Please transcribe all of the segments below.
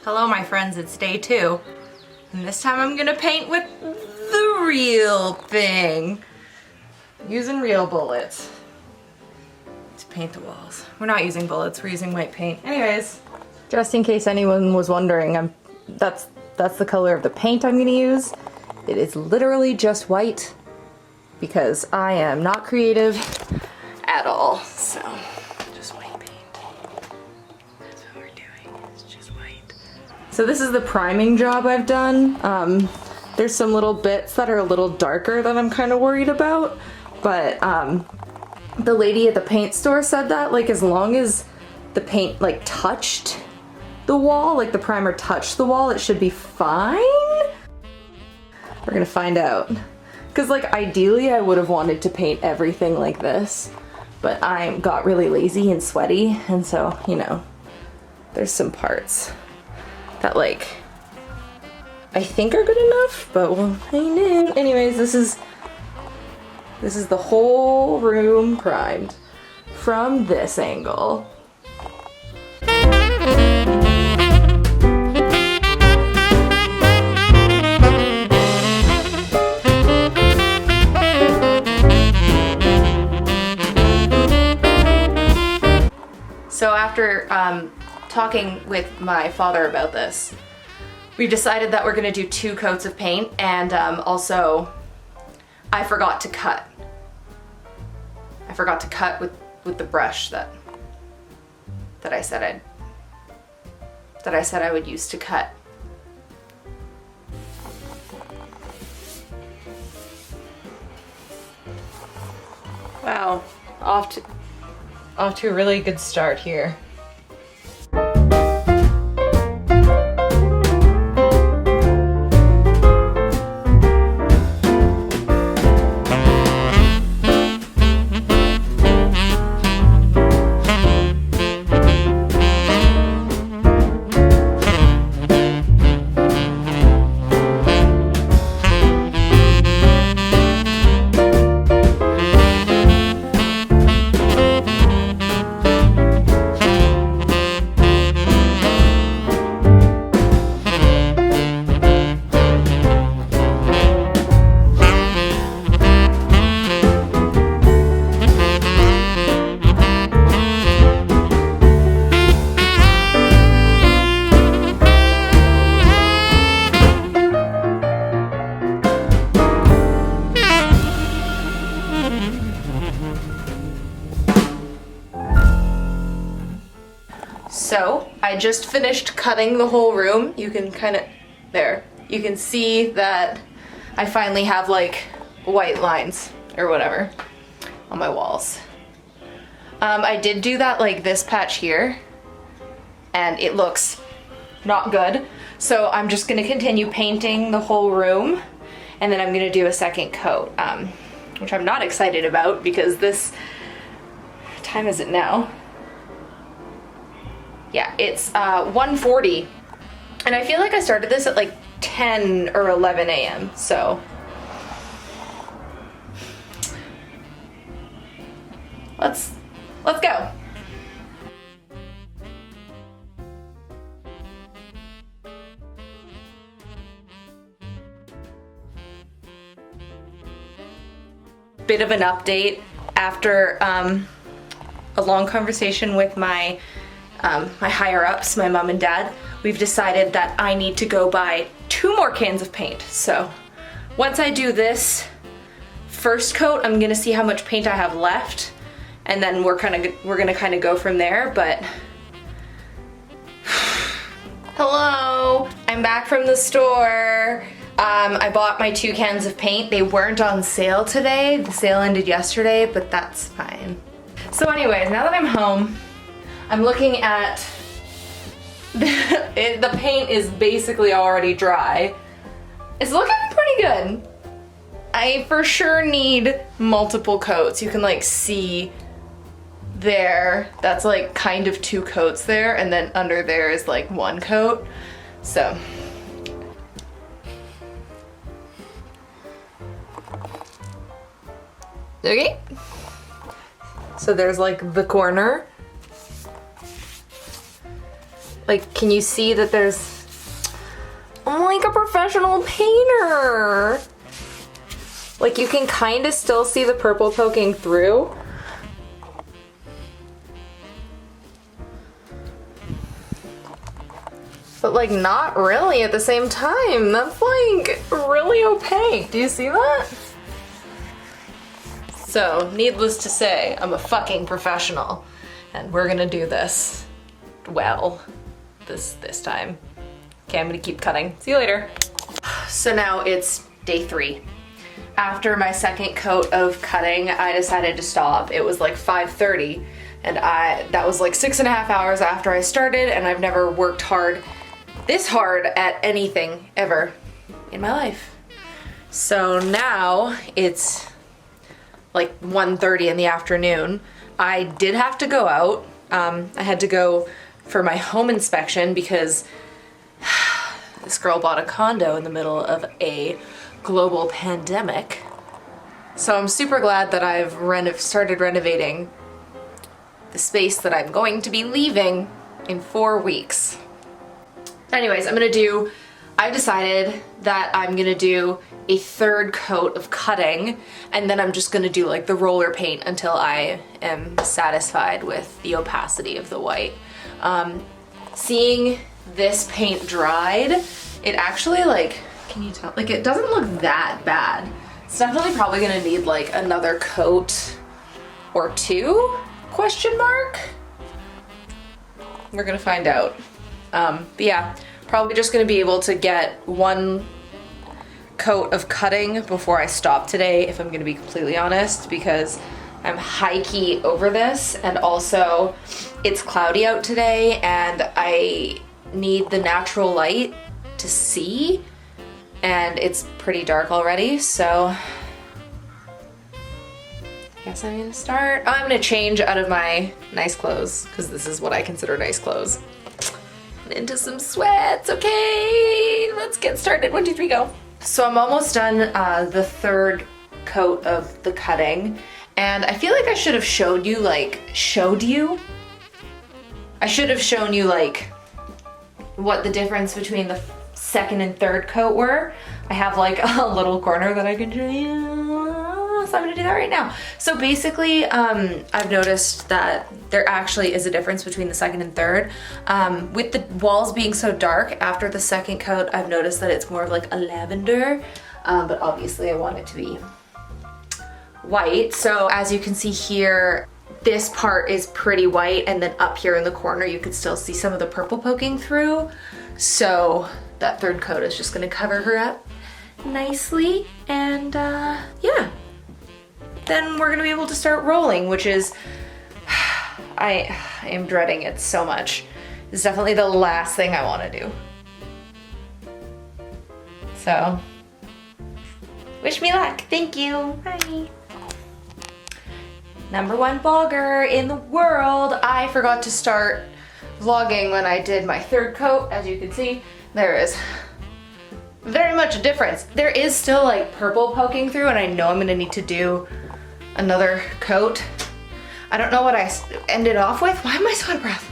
Hello my friends, it's day 2. And this time I'm gonna paint with the real thing. Using real bullets to paint the walls. We're not using bullets, we're using white paint. Anyways, just in case anyone was wondering, that's the color of the paint I'm gonna use. It is literally just white because I am not creative at all, so just white paint. That's what we're doing, it's just white. So this is the priming job I've done. There's some little bits that are a little darker that I'm kind of worried about, but the lady at the paint store said that like as long as the paint like touched the wall, like the primer touched the wall, it should be fine. We're gonna find out. Cause like ideally I would have wanted to paint everything like this, but I got really lazy and sweaty, and so, you know, there's some parts that like I think are good enough, but we'll find out. Anyways, this is the whole room primed from this angle. So after talking with my father about this, we decided that we're gonna do 2 coats of paint, and also I forgot to cut. I forgot to cut with the brush that I said I would use to cut. Wow, off to a really good start here. So I just finished cutting the whole room. You can you can see that I finally have like white lines or whatever on my walls. I did do that like this patch here, and it looks not good. So I'm just gonna continue painting the whole room, and then I'm gonna do a second coat, which I'm not excited about because what time is it now? Yeah, it's 1:40, and I feel like I started this at like 10 or 11 a.m. So let's go. Bit of an update after a long conversation with my higher ups, my mom and dad. We've decided that I need to go buy 2 more cans of paint. So once I do this first coat, I'm gonna see how much paint I have left, and then we're gonna kind of go from there. But hello, I'm back from the store. I bought my 2 cans of paint. They weren't on sale today. The sale ended yesterday, but that's fine. So anyways, now that I'm home, I'm looking at the paint is basically already dry. It's looking pretty good. I for sure need multiple coats. You can like see there, that's like kind of 2 coats there, and then under there is like 1 coat. So okay. So there's like the corner. Like, can you see that there's, I'm like a professional painter. Like, you can kind of still see the purple poking through. But like not really at the same time. That's like really opaque. Do you see that? So, needless to say, I'm a fucking professional. And we're gonna do this well this time. Okay, I'm gonna keep cutting. See you later. So now it's day 3. After my second coat of cutting, I decided to stop. It was like 5:30 and that was like 6.5 hours after I started, and I've never worked this hard at anything ever in my life. So now it's like 1:30 in the afternoon. I did have to go out. I had to go for my home inspection because this girl bought a condo in the middle of a global pandemic. So I'm super glad that I've started renovating the space that I'm going to be leaving in 4 weeks. Anyways, I decided that I'm gonna do a 3rd coat of cutting, and then I'm just gonna do like the roller paint until I am satisfied with the opacity of the white. Seeing this paint dried, it actually like, can you tell? Like, it doesn't look that bad. It's definitely probably gonna need like another coat or 2, question mark? We're gonna find out. But yeah, probably just gonna be able to get 1 coat of cutting before I stop today, if I'm gonna be completely honest, because I'm high-key over this, and also it's cloudy out today and I need the natural light to see, and it's pretty dark already, so I guess I'm gonna start. Oh, I'm gonna change out of my nice clothes, because this is what I consider nice clothes, and into some sweats. Okay, let's get started. 1, 2, 3, go. So I'm almost done the 3rd coat of the cutting, and I feel like I should have showed you like what the difference between the 2nd and 3rd coat were. I have like a little corner that I can show you, so I'm gonna do that right now. So basically, I've noticed that there actually is a difference between the 2nd and 3rd. With the walls being so dark, after the 2nd coat, I've noticed that it's more of like a lavender, but obviously I want it to be white. So as you can see here, this part is pretty white, and then up here in the corner you could still see some of the purple poking through. So that 3rd coat is just gonna cover her up nicely, and yeah. Then we're gonna be able to start rolling, which is, I am dreading it so much. It's definitely the last thing I wanna do. So, wish me luck. Thank you. Bye. Number 1 vlogger in the world. I forgot to start vlogging when I did my 3rd coat. As you can see, there is very much a difference. There is still like purple poking through, and I know I'm gonna need to do another coat. I don't know what I ended off with. Why am I so out of breath?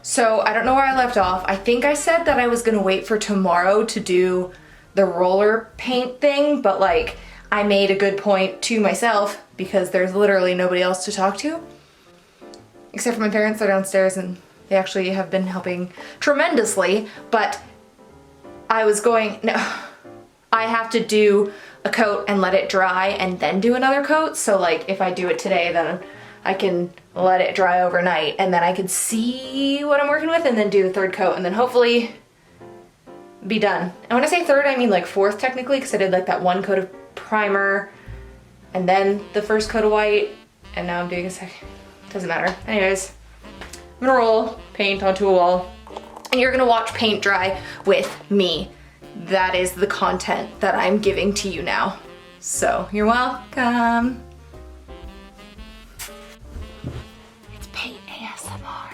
So I don't know where I left off. I think I said that I was gonna wait for tomorrow to do the roller paint thing, but like I made a good point to myself because there's literally nobody else to talk to. Except for my parents, they're downstairs and they actually have been helping tremendously, but I was going, no, I have to do a coat and let it dry and then do another coat. So like if I do it today, then I can let it dry overnight and then I can see what I'm working with and then do the 3rd coat and then hopefully be done. And when I say 3rd, I mean like 4th technically, because I did like that 1 coat of primer and then the 1st coat of white, and now I'm doing a 2nd. Doesn't matter. Anyways, I'm gonna roll paint onto a wall and you're gonna watch paint dry with me. That is the content that I'm giving to you now. So you're welcome. It's paint ASMR.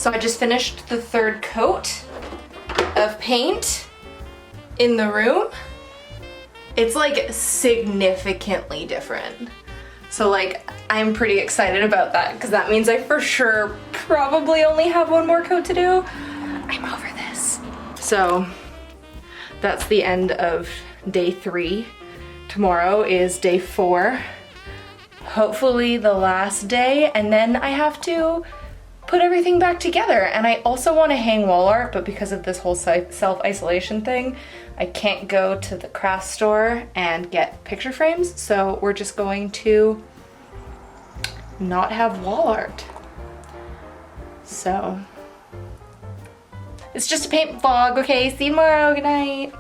So I just finished the third coat of paint in the room. It's like significantly different. So like I'm pretty excited about that because that means I for sure probably only have one more coat to do. I'm over this. So that's the end of day 3. Tomorrow is day 4. Hopefully the last day, and then I have to put everything back together. And I also want to hang wall art, but because of this whole self-isolation thing, I can't go to the craft store and get picture frames, so we're just going to not have wall art. So it's just a paint vlog, okay? See you tomorrow, good night.